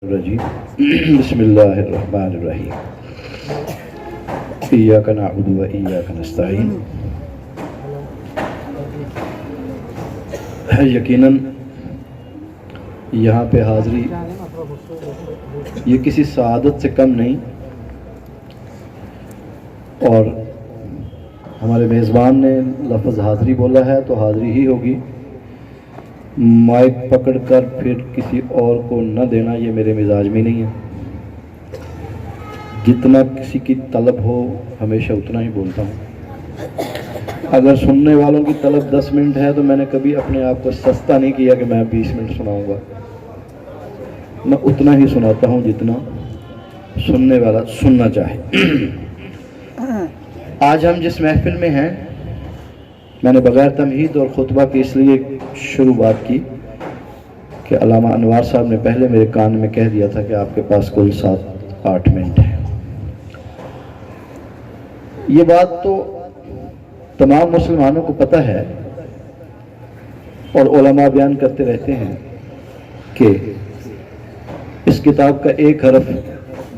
الرجیم بسم اللہ الرحمن الرحیم ایاک نعبد و ایاک نستعین۔ یقیناً یہاں پہ حاضری یہ کسی سعادت سے کم نہیں، اور ہمارے میزبان نے لفظ حاضری بولا ہے تو حاضری ہی ہوگی۔ مائک پکڑ کر پھر کسی اور کو نہ دینا یہ میرے مزاج میں نہیں ہے۔ جتنا کسی کی طلب ہو ہمیشہ اتنا ہی بولتا ہوں۔ اگر سننے والوں کی طلب 10 منٹ ہے تو میں نے کبھی اپنے آپ کو سستا نہیں کیا کہ میں 20 منٹ سناؤں گا۔ میں اتنا ہی سناتا ہوں جتنا سننے والا سننا چاہے۔ آج ہم جس محفل میں ہیں، میں نے بغیر تمہید اور خطبہ کی اس لیے شروعات کی کہ علامہ انوار صاحب نے پہلے میرے کان میں کہہ دیا تھا کہ آپ کے پاس کل 7-8 منٹ ہے۔ یہ بات تو تمام مسلمانوں کو پتہ ہے، اور علماء بیان کرتے رہتے ہیں کہ اس کتاب کا ایک حرف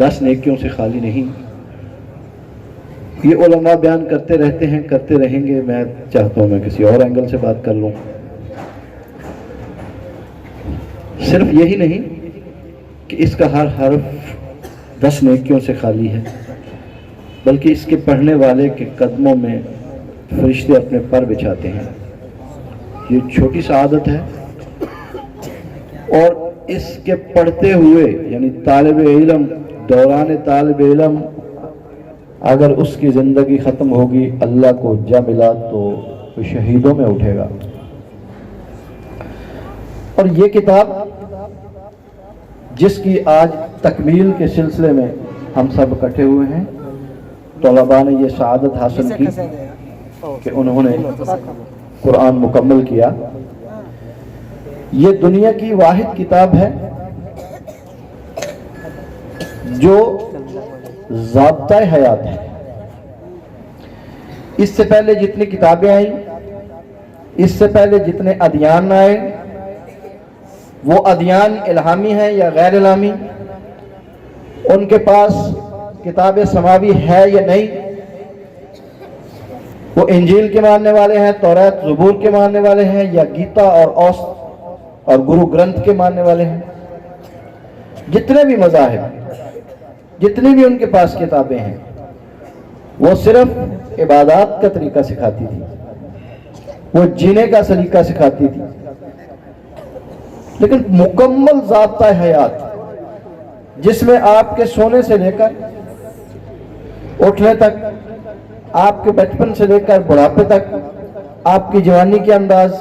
10 نیکیوں سے خالی نہیں۔ یہ علماء بیان کرتے رہتے ہیں، کرتے رہیں گے۔ میں چاہتا ہوں میں کسی اور اینگل سے بات کر لوں۔ صرف یہی نہیں کہ اس کا ہر حرف 10 نیکیوں سے خالی ہے، بلکہ اس کے پڑھنے والے کے قدموں میں فرشتے اپنے پر بچھاتے ہیں۔ یہ چھوٹی سعادت ہے، اور اس کے پڑھتے ہوئے یعنی طالب علم، دوران طالب علم اگر اس کی زندگی ختم ہوگی، اللہ کو جا ملا تو وہ شہیدوں میں اٹھے گا۔ اور یہ کتاب جس کی آج تکمیل کے سلسلے میں ہم سب اکٹھے ہوئے ہیں، طلباء نے یہ سعادت حاصل کی کہ انہوں نے قرآن مکمل کیا۔ یہ دنیا کی واحد کتاب ہے جو ضابطہ حیات ہے۔ اس سے پہلے جتنی کتابیں آئیں، اس سے پہلے جتنے ادیان آئے، وہ ادیان الہامی ہیں یا غیر الہامی، ان کے پاس کتاب سماوی ہے یا نہیں، وہ انجیل کے ماننے والے ہیں، توریت زبور کے ماننے والے ہیں، یا گیتا اور اوسط اور گرو گرنتھ کے ماننے والے ہیں۔ جتنے بھی مذاہب، جتنی بھی ان کے پاس کتابیں ہیں، وہ صرف عبادات کا طریقہ سکھاتی تھی، وہ جینے کا سلیقہ سکھاتی تھی، لیکن مکمل ضابطہ حیات جس میں آپ کے سونے سے لے کر اٹھنے تک، آپ کے بچپن سے لے کر بڑھاپے تک، آپ کی جوانی کے انداز،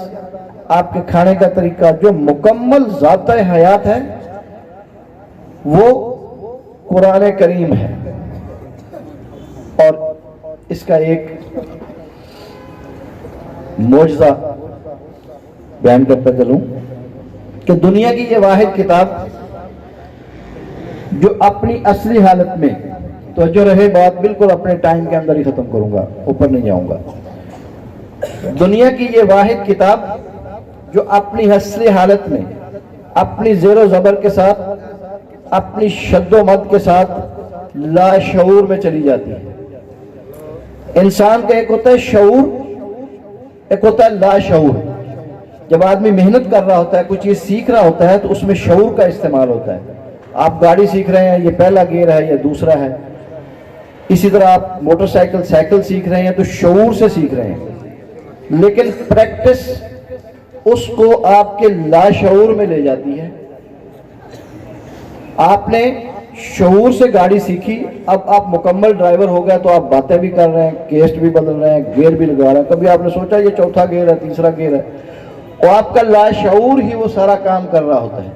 آپ کے کھانے کا طریقہ، جو مکمل ضابطہ حیات ہے وہ قرآن کریم ہے۔ اور اس کا ایک معجزہ بیان کرتا چلوں کہ دنیا کی یہ واحد کتاب جو اپنی اصلی حالت میں، توجہ رہے بات بالکل اپنے ٹائم کے اندر ہی ختم کروں گا، اوپر نہیں جاؤں گا۔ دنیا کی یہ واحد کتاب جو اپنی اصلی حالت میں، اپنی زیر و زبر کے ساتھ، اپنی شد و مد کے ساتھ لاشعور میں چلی جاتی ہے۔ انسان کا ایک ہوتا ہے شعور، ایک ہوتا ہے لاشعور۔ جب آدمی محنت کر رہا ہوتا ہے، کوئی چیز سیکھ رہا ہوتا ہے، تو اس میں شعور کا استعمال ہوتا ہے۔ آپ گاڑی سیکھ رہے ہیں، یہ پہلا گیئر ہے یا دوسرا ہے۔ اسی طرح آپ موٹر سائیکل سیکھ رہے ہیں تو شعور سے سیکھ رہے ہیں، لیکن پریکٹس اس کو آپ کے لاشعور میں لے جاتی ہے۔ آپ نے شعور سے گاڑی سیکھی، اب آپ مکمل ڈرائیور ہو گئے تو آپ باتیں بھی کر رہے ہیں، کیسٹ بھی بدل رہے ہیں، گیئر بھی لگا رہے ہیں۔ کبھی آپ نے سوچا یہ چوتھا گیئر ہے، تیسرا گیئر ہے، اور آپ کا لاشعور ہی وہ سارا کام کر رہا ہوتا ہے۔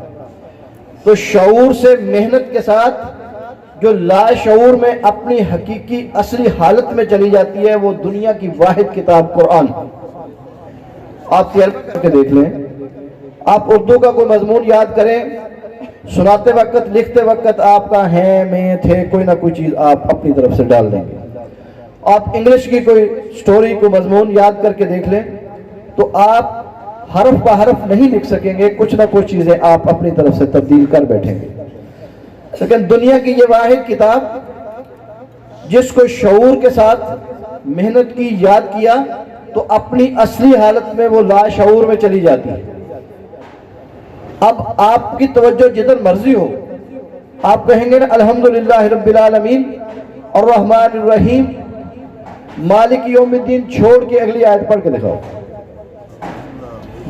تو شعور سے محنت کے ساتھ جو لاشعور میں اپنی حقیقی اصلی حالت میں چلی جاتی ہے، وہ دنیا کی واحد کتاب قرآن۔ آپ تجربہ کر کے دیکھ لیں، آپ اردو کا کوئی مضمون یاد کریں، سناتے وقت، لکھتے وقت آپ کا ہیں، میں، تھے، کوئی نہ کوئی چیز آپ اپنی طرف سے ڈال دیں گے۔ آپ انگلش کی کوئی سٹوری کو مضمون یاد کر کے دیکھ لیں تو آپ حرف بہ حرف نہیں لکھ سکیں گے، کچھ نہ کچھ چیزیں آپ اپنی طرف سے تبدیل کر بیٹھیں گے۔ لیکن دنیا کی یہ واحد کتاب جس کو شعور کے ساتھ محنت کی، یاد کیا تو اپنی اصلی حالت میں وہ لاشعور میں چلی جاتی ہے۔ اب آپ کی توجہ جدھر مرضی ہو، آپ کہیں گے نا الحمدللہ رب العالمین الرحمن الرحیم مالک یوم الدین، چھوڑ کے اگلی آیت پڑھ کے دکھاؤ،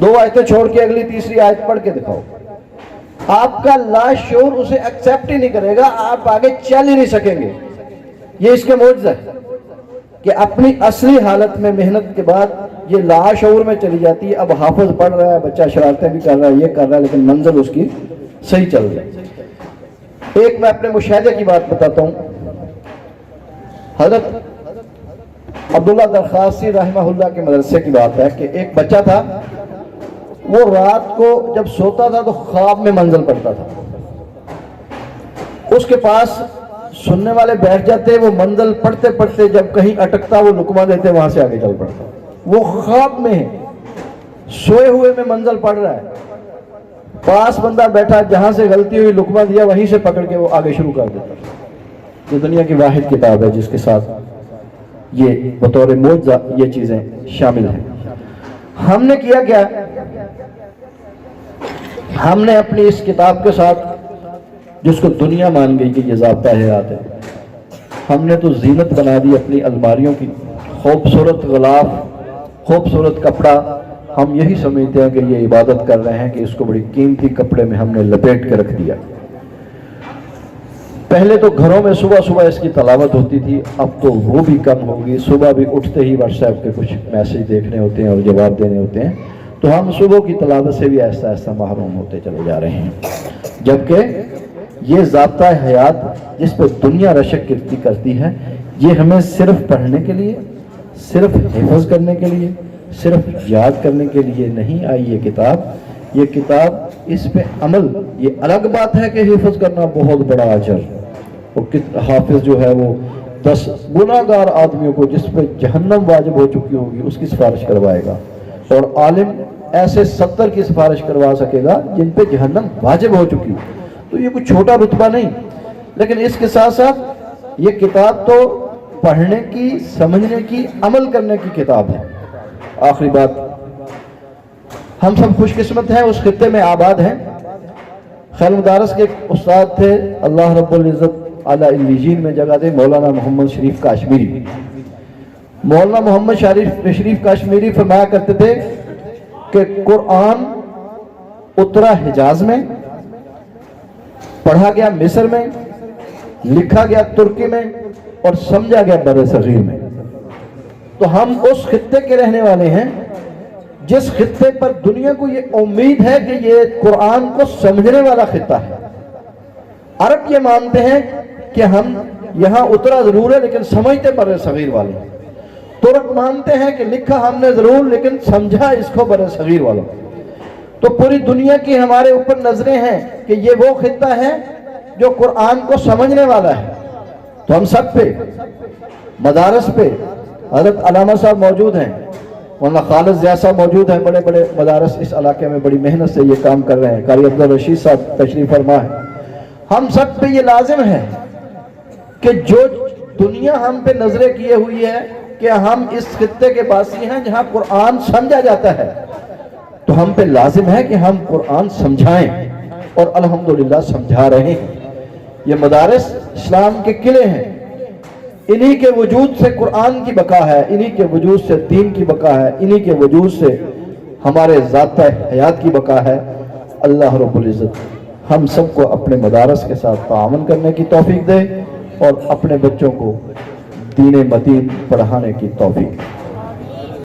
2 آیتیں چھوڑ کے اگلی تیسری آیت پڑھ کے دکھاؤ، آپ کا لاشعور اسے ایکسیپٹ ہی نہیں کرے گا، آپ آگے چل ہی نہیں سکیں گے۔ یہ اس کے معجزہ ہے کہ اپنی اصلی حالت میں محنت کے بعد یہ لاشعور میں چلی جاتی ہے۔ اب حافظ پڑھ رہا ہے، بچہ شرارتیں بھی کر رہا ہے، یہ کر رہا ہے، لیکن منزل اس کی صحیح چل رہی ہے۔ ایک میں اپنے مشاہدے کی بات بتاتا ہوں۔ حضرت عبداللہ درخواسی رحمہ اللہ کے مدرسے کی بات ہے کہ ایک بچہ تھا، وہ رات کو جب سوتا تھا تو خواب میں منزل پڑھتا تھا، اس کے پاس سننے والے بیٹھ جاتے، وہ منزل پڑھتے پڑھتے جب کہیں اٹکتا وہ لقمہ دیتے، وہاں سے آگے چل پڑتا۔ وہ خواب میں سوئے ہوئے میں منزل پڑھ رہا ہے، پاس بندہ بیٹھا، جہاں سے غلطی ہوئی لقمہ دیا وہیں سے پکڑ کے وہ آگے شروع کر دیتا۔ یہ دنیا کی واحد کتاب ہے جس کے ساتھ یہ بطور معجزہ یہ چیزیں شامل ہیں۔ ہم نے کیا کیا؟ ہم نے اپنی اس کتاب کے ساتھ، جس کو دنیا مان گئی کہ یہ ضابطہ حیات ہے، ہم نے تو زینت بنا دی اپنی الماریوں کی، خوبصورت غلاف، خوبصورت کپڑا۔ ہم یہی سمجھتے ہیں کہ یہ عبادت کر رہے ہیں کہ اس کو بڑی قیمتی کپڑے میں ہم نے لپیٹ کے رکھ دیا۔ پہلے تو گھروں میں صبح صبح اس کی تلاوت ہوتی تھی، اب تو وہ بھی کم ہوگی۔ صبح بھی اٹھتے ہی واٹس ایپ کے کچھ میسج دیکھنے ہوتے ہیں اور جواب دینے ہوتے ہیں، تو ہم صبح کی تلاوت سے بھی آہستہ آہستہ محروم ہوتے چلے جا رہے ہیں۔ جبکہ یہ ضابطہ حیات جس پہ دنیا رشک کردی کرتی ہے، یہ ہمیں صرف پڑھنے کے لیے، صرف حفظ کرنے کے لیے، صرف یاد کرنے کے لیے نہیں آئی یہ کتاب۔ یہ کتاب اس پہ عمل، یہ الگ بات ہے کہ حفظ کرنا بہت بڑا اجر، اور حافظ جو ہے وہ 10 گناہگار آدمیوں کو جس پہ جہنم واجب ہو چکی ہوگی اس کی سفارش کروائے گا، اور عالم ایسے 70 کی سفارش کروا سکے گا جن پہ جہنم واجب ہو چکی۔ تو یہ کوئی چھوٹا رتبہ نہیں، لیکن اس کے ساتھ ساتھ یہ کتاب تو پڑھنے کی، سمجھنے کی، عمل کرنے کی کتاب ہے۔ آخری بات، ہم سب خوش قسمت ہیں، اس خطے میں آباد ہیں۔ خیل مدارس کے ایک استاد تھے، اللہ رب العزت اعلیٰ علیین میں جگہ دے، مولانا محمد شریف کاشمیری۔ مولانا محمد شریف کاشمیری فرمایا کرتے تھے کہ قرآن اترا حجاز میں، پڑھا گیا مصر میں، لکھا گیا ترکی میں، اور سمجھا گیا بر صغیر میں۔ تو ہم اس خطے کے رہنے والے ہیں جس خطے پر دنیا کو یہ امید ہے کہ یہ قرآن کو سمجھنے والا خطہ ہے۔ عرب یہ مانتے ہیں کہ ہم یہاں اترا ضرور ہے لیکن سمجھتے بر صغیر والے ہیں۔ ترک مانتے ہیں کہ لکھا ہم نے ضرور لیکن سمجھا اس کو بر صغیر والوں۔ تو پوری دنیا کی ہمارے اوپر نظریں ہیں کہ یہ وہ خطہ ہے جو قرآن کو سمجھنے والا ہے۔ تو ہم سب پہ، مدارس پہ، حضرت علامہ صاحب موجود ہیں، مولانا خالد ضیاء صاحب موجود ہیں، بڑے بڑے مدارس اس علاقے میں بڑی محنت سے یہ کام کر رہے ہیں، قاری عبدالرشید صاحب تشریف فرما ہے۔ ہم سب پہ یہ لازم ہے کہ جو دنیا ہم پہ نظریں کیے ہوئی ہے کہ ہم اس خطے کے باسی ہیں جہاں قرآن سمجھا جاتا ہے، تو ہم پہ لازم ہے کہ ہم قرآن سمجھائیں، اور الحمدللہ سمجھا رہے ہیں۔ یہ مدارس اسلام کے قلعے ہیں، انہی کے وجود سے قرآن کی بقا ہے، انہی کے وجود سے دین کی بقا ہے، انہی کے وجود سے ہمارے ذات حیات کی بقا ہے۔ اللہ رب العزت ہم سب کو اپنے مدارس کے ساتھ تعاون کرنے کی توفیق دے، اور اپنے بچوں کو دین متین پڑھانے کی توفیق دے۔